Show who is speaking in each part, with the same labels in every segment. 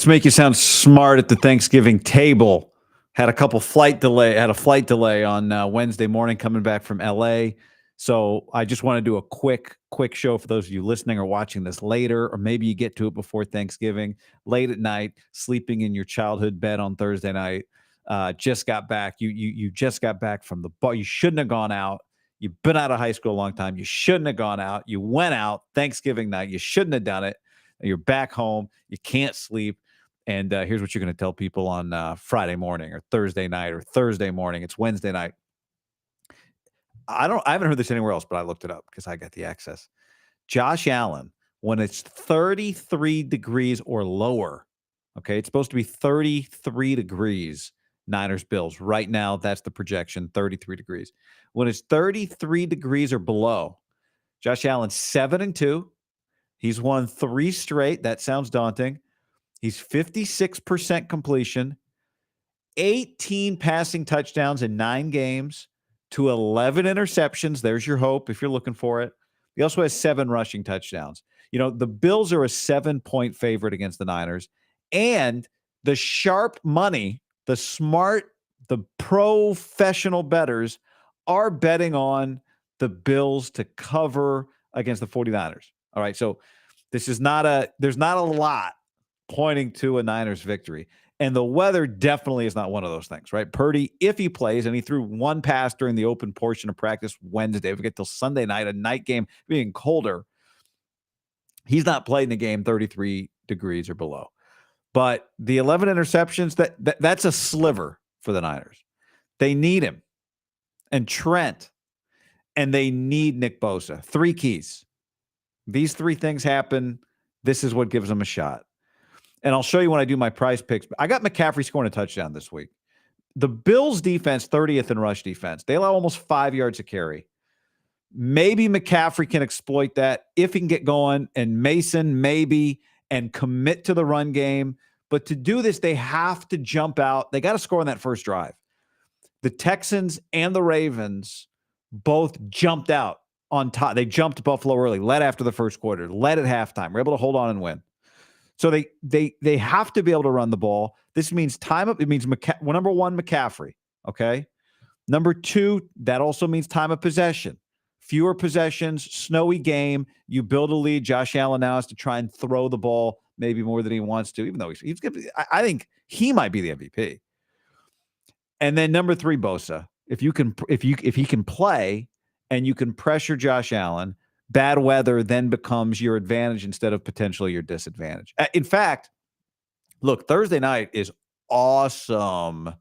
Speaker 1: to make you sound smart at the Thanksgiving table. Had a flight delay on Wednesday morning coming back from LA. So I just want to do a quick show for those of you listening or watching this later, or maybe you get to it before Thanksgiving, late at night, sleeping in your childhood bed on Thursday night. Just got back. You just got back from the bar. You shouldn't have gone out. You've been out of high school a long time. You shouldn't have gone out. You went out Thanksgiving night. You shouldn't have done it. You're back home. You can't sleep. And here's what you're going to tell people on Friday morning or Thursday night or Thursday morning. It's Wednesday night. I haven't heard this anywhere else, but I looked it up because I got the access. Josh Allen, when it's 33 degrees or lower, okay, it's supposed to be 33 degrees, Niners Bills. Right now, that's the projection, 33 degrees. When it's 33 degrees or below, Josh Allen 7-2. He's won 3 straight. That sounds daunting. He's 56% completion, 18 passing touchdowns in 9 games to 11 interceptions. There's your hope if you're looking for it. He also has 7 rushing touchdowns. You know, the Bills are a 7-point favorite against the Niners. And the sharp money, the smart, the professional bettors are betting on the Bills to cover against the 49ers. All right, so there's not a lot pointing to a Niners victory. And the weather definitely is not one of those things, right? Purdy, if he plays, and he threw 1 pass during the open portion of practice Wednesday, we get till Sunday night, a night game being colder. He's not playing the game 33 degrees or below. But the 11 interceptions, that's a sliver for the Niners. They need him and Trent, and they need Nick Bosa. 3 keys. These 3 things happen. This is what gives them a shot. And I'll show you when I do my prize picks. I got McCaffrey scoring a touchdown this week. The Bills' defense, 30th in rush defense. They allow almost 5 yards a carry. Maybe McCaffrey can exploit that if he can get going, and Mason maybe, and commit to the run game. But to do this, they have to jump out. They got to score on that first drive. The Texans and the Ravens both jumped out on top. They jumped Buffalo early, led after the first quarter, led at halftime. We're able to hold on and win. So they have to be able to run the ball. This means time up. It means number 1, McCaffrey. Okay. Number 2, that also means time of possession. Fewer possessions, snowy game. You build a lead. Josh Allen now has to try and throw the ball maybe more than he wants to, even though he's going to. I think he might be the MVP. And then number 3, Bosa. If he can play and you can pressure Josh Allen, bad weather then becomes your advantage instead of potentially your disadvantage. In fact, look, Thursday night is awesome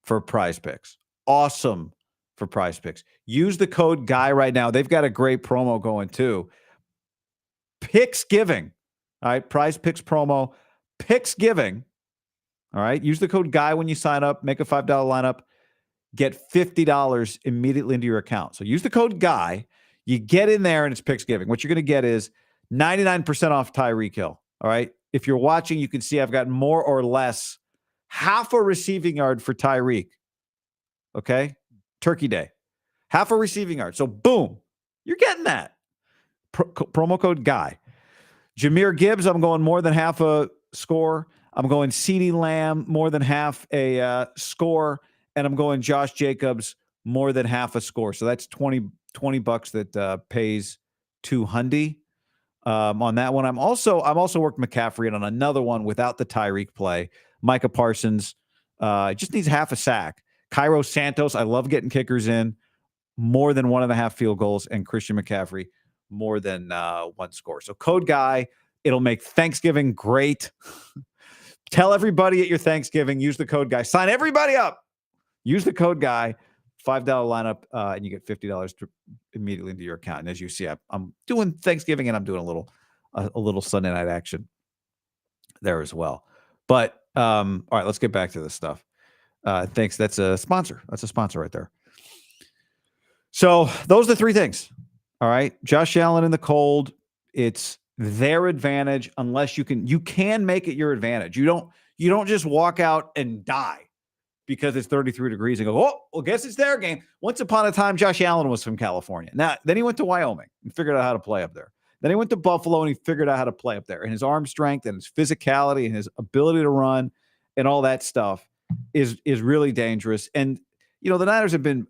Speaker 1: for prize picks. Awesome for prize picks. Use the code GUY right now. They've got a great promo going too. Picksgiving. All right. Prize picks promo. Picksgiving. All right. Use the code GUY when you sign up. Make a $5 lineup. Get $50 immediately into your account. So use the code GUY. You get in there and it's Picksgiving. What you're going to get is 99% off Tyreek Hill. All right. If you're watching, you can see I've got more or less half a receiving yard for Tyreek. Okay. Turkey Day. Half a receiving yard. So boom, you're getting that. Promo code GUY. Jahmyr Gibbs, I'm going more than half a score. I'm going CeeDee Lamb, more than half a score. And I'm going Josh Jacobs, more than half a score. So that's $20 that pays $200 on that one. I'm also worked McCaffrey on another one without the Tyreek play. Micah Parsons just needs half a sack. Cairo Santos, I love getting kickers in, more than 1.5 field goals, and Christian McCaffrey, more than 1 score. So code GUY, it'll make Thanksgiving great. Tell everybody at your Thanksgiving, use the code GUY. Sign everybody up. Use the code GUY. $5 lineup, and you get $50 immediately into your account. And as you see, I'm doing Thanksgiving, and I'm doing a little Sunday night action there as well. But all right, let's get back to this stuff. Thanks. That's a sponsor. That's a sponsor right there. So those are the 3 things. All right, Josh Allen in the cold. It's their advantage unless you can make it your advantage. You don't just walk out and die because it's 33 degrees and go, oh, well, guess it's their game. Once upon a time, Josh Allen was from California. Now, then he went to Wyoming and figured out how to play up there. Then he went to Buffalo and he figured out how to play up there. And his arm strength and his physicality and his ability to run and all that stuff is really dangerous. And the Niners have been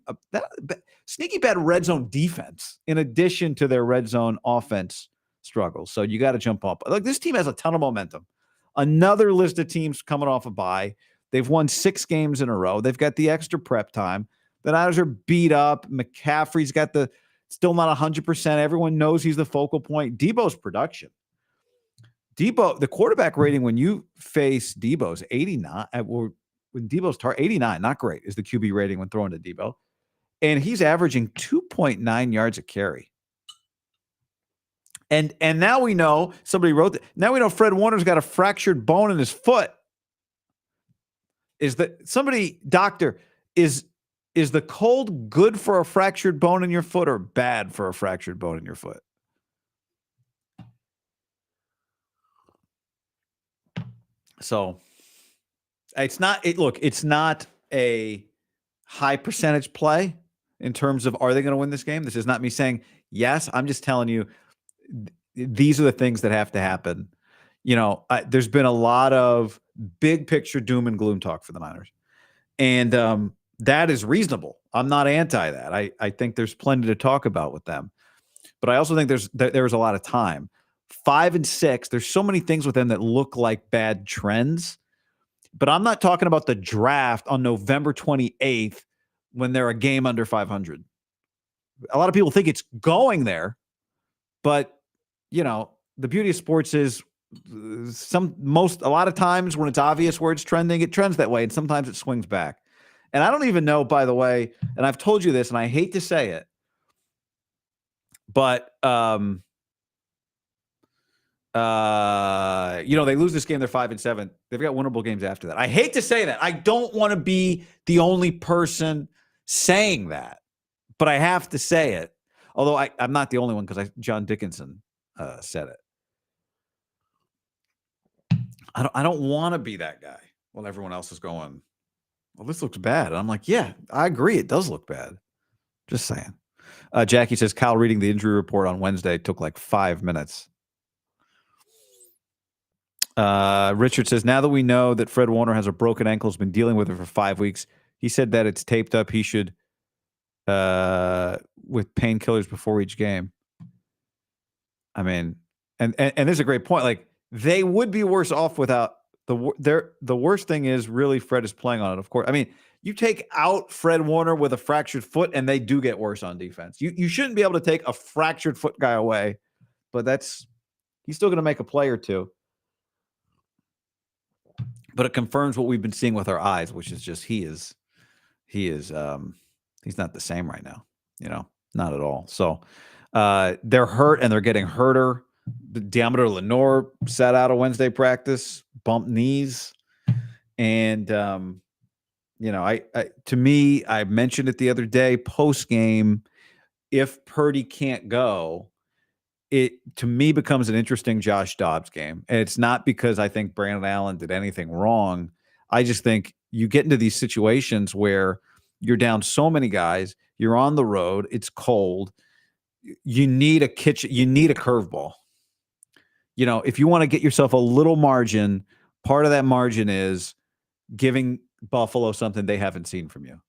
Speaker 1: sneaky bad red zone defense in addition to their red zone offense struggles. So you got to jump up. Like, this team has a ton of momentum. Another list of teams coming off a bye. They've won 6 games in a row. They've got the extra prep time. The Niners are beat up. McCaffrey's got still not 100%. Everyone knows he's the focal point. Debo's production. Debo, the quarterback rating when you face Debo's 89. When Debo's 89, not great, is the QB rating when throwing to Debo. And he's averaging 2.9 yards a carry. And now we know, somebody wrote that, now we know Fred Warner's got a fractured bone in his foot. Doctor, is the cold good for a fractured bone in your foot or bad for a fractured bone in your foot? So it's not a high percentage play in terms of, are they going to win this game? This is not me saying yes. I'm just telling you, these are the things that have to happen. There's been a lot of big picture doom and gloom talk for the Niners. And that is reasonable. I'm not anti that. I think there's plenty to talk about with them. But I also think there's a lot of time. 5 and 6, there's so many things with them that look like bad trends. But I'm not talking about the draft on November 28th when they're a game under 500. A lot of people think it's going there. But, the beauty of sports is a lot of times when it's obvious where it's trending, it trends that way. And sometimes it swings back. And I don't even know, by the way, and I've told you this, and I hate to say it, but, they lose this game. They're 5 and 7. They've got winnable games after that. I hate to say that. I don't want to be the only person saying that, but I have to say it. Although I'm not the only one, because John Dickinson said it. I don't want to be that guy while everyone else is going, well, this looks bad. And I'm like, yeah, I agree. It does look bad. Just saying. Jackie says Kyle reading the injury report on Wednesday took like 5 minutes. Richard says, now that we know that Fred Warner has a broken ankle, has been dealing with it for 5 weeks. He said that it's taped up. He should, with painkillers before each game. I mean, and there's a great point. Like, they would be worse off without the worst thing is really Fred is playing on it. Of course. I mean, you take out Fred Warner with a fractured foot and they do get worse on defense. You shouldn't be able to take a fractured foot guy away, but he's still going to make a play or two. But it confirms what we've been seeing with our eyes, which is just he's not the same right now, not at all. So they're hurt and they're getting hurter. Deommodore Lenoir sat out of Wednesday practice, bumped knees. And, to me, I mentioned it the other day, post game, if Purdy can't go, it to me becomes an interesting Josh Dobbs game. And it's not because I think Brandon Allen did anything wrong. I just think you get into these situations where you're down so many guys, you're on the road, it's cold. You need a curveball. If you want to get yourself a little margin, part of that margin is giving Buffalo something they haven't seen from you.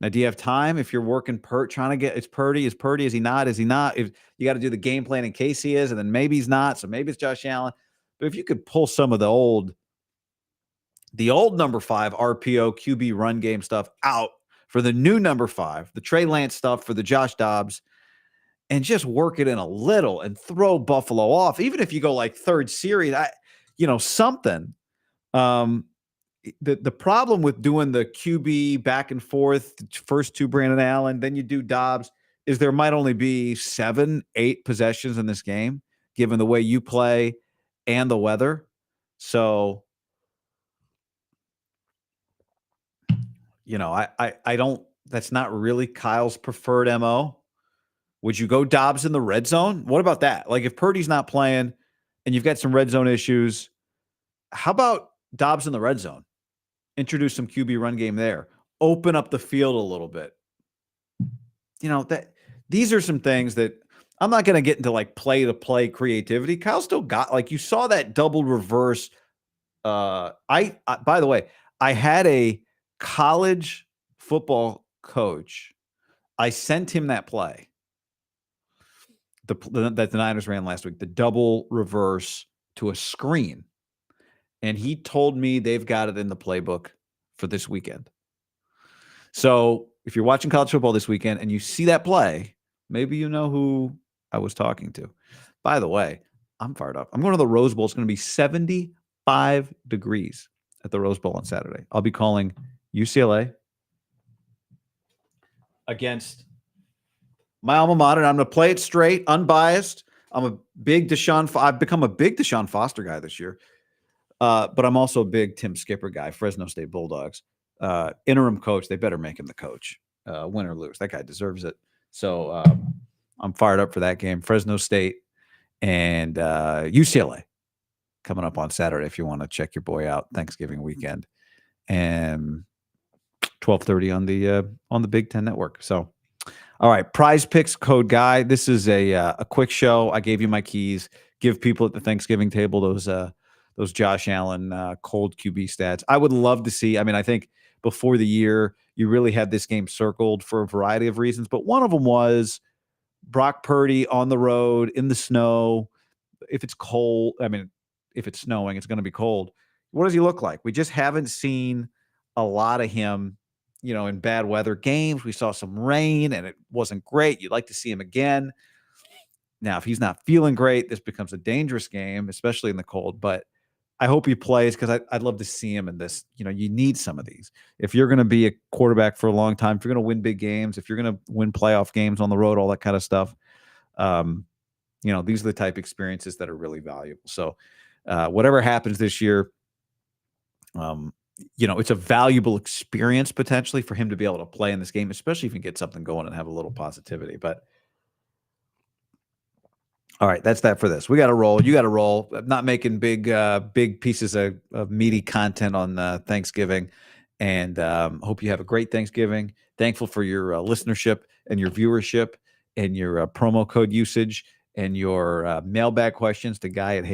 Speaker 1: Now, do you have time if you're working trying to get, it's Purdy, is he not? If you got to do the game plan in case he is, and then maybe he's not. So maybe it's Josh Allen. But if you could pull some of the old number 5 RPO QB run game stuff out for the new number 5, the Trey Lance stuff for the Josh Dobbs, and just work it in a little and throw Buffalo off. Even if you go like third series, something. The problem with doing the QB back and forth, first to Brandon Allen, then you do Dobbs, is there might only be 7-8 possessions in this game, given the way you play and the weather. So, I don't, that's not really Kyle's preferred MO. Would you go Dobbs in the red zone? What about that? Like, if Purdy's not playing and you've got some red zone issues, how about Dobbs in the red zone? Introduce some QB run game there. Open up the field a little bit. These are some things that I'm not going to get into like play-to-play creativity. Kyle still got, like, you saw that double reverse. I by the way, I had a college football coach. I sent him that play that the Niners ran last week, the double reverse to a screen. And he told me they've got it in the playbook for this weekend. So if you're watching college football this weekend and you see that play, maybe you know who I was talking to. By the way, I'm fired up. I'm going to the Rose Bowl. It's going to be 75 degrees at the Rose Bowl on Saturday. I'll be calling UCLA against my alma mater, and I'm going to play it straight, unbiased. I've become a big Deshaun Foster guy this year. But I'm also a big Tim Skipper guy, Fresno State Bulldogs. Interim coach, they better make him the coach, win or lose. That guy deserves it. So I'm fired up for that game. Fresno State and UCLA coming up on Saturday if you want to check your boy out Thanksgiving weekend. And 12:30 on the Big Ten Network. So, all right, Prize Picks code guy. This is a quick show. I gave you my keys. Give people at the Thanksgiving table those Josh Allen cold QB stats. I would love to see. I mean, I think before the year, you really had this game circled for a variety of reasons, but one of them was Brock Purdy on the road in the snow. If it's cold, I mean, if it's snowing, it's going to be cold. What does he look like? We just haven't seen a lot of him, in bad weather games. We saw some rain and it wasn't great. You'd like to see him again. Now, if he's not feeling great, this becomes a dangerous game, especially in the cold, but I hope he plays because I'd love to see him in this. You need some of these. If you're going to be a quarterback for a long time, if you're going to win big games, if you're going to win playoff games on the road, all that kind of stuff, these are the type of experiences that are really valuable. So whatever happens this year, it's a valuable experience potentially for him to be able to play in this game, especially if he gets something going and have a little positivity. But all right, that's that for this. We got to roll. You got to roll. I'm not making big pieces of meaty content on Thanksgiving, and hope you have a great Thanksgiving. Thankful for your listenership and your viewership and your promo code usage and your mailbag questions to Guy at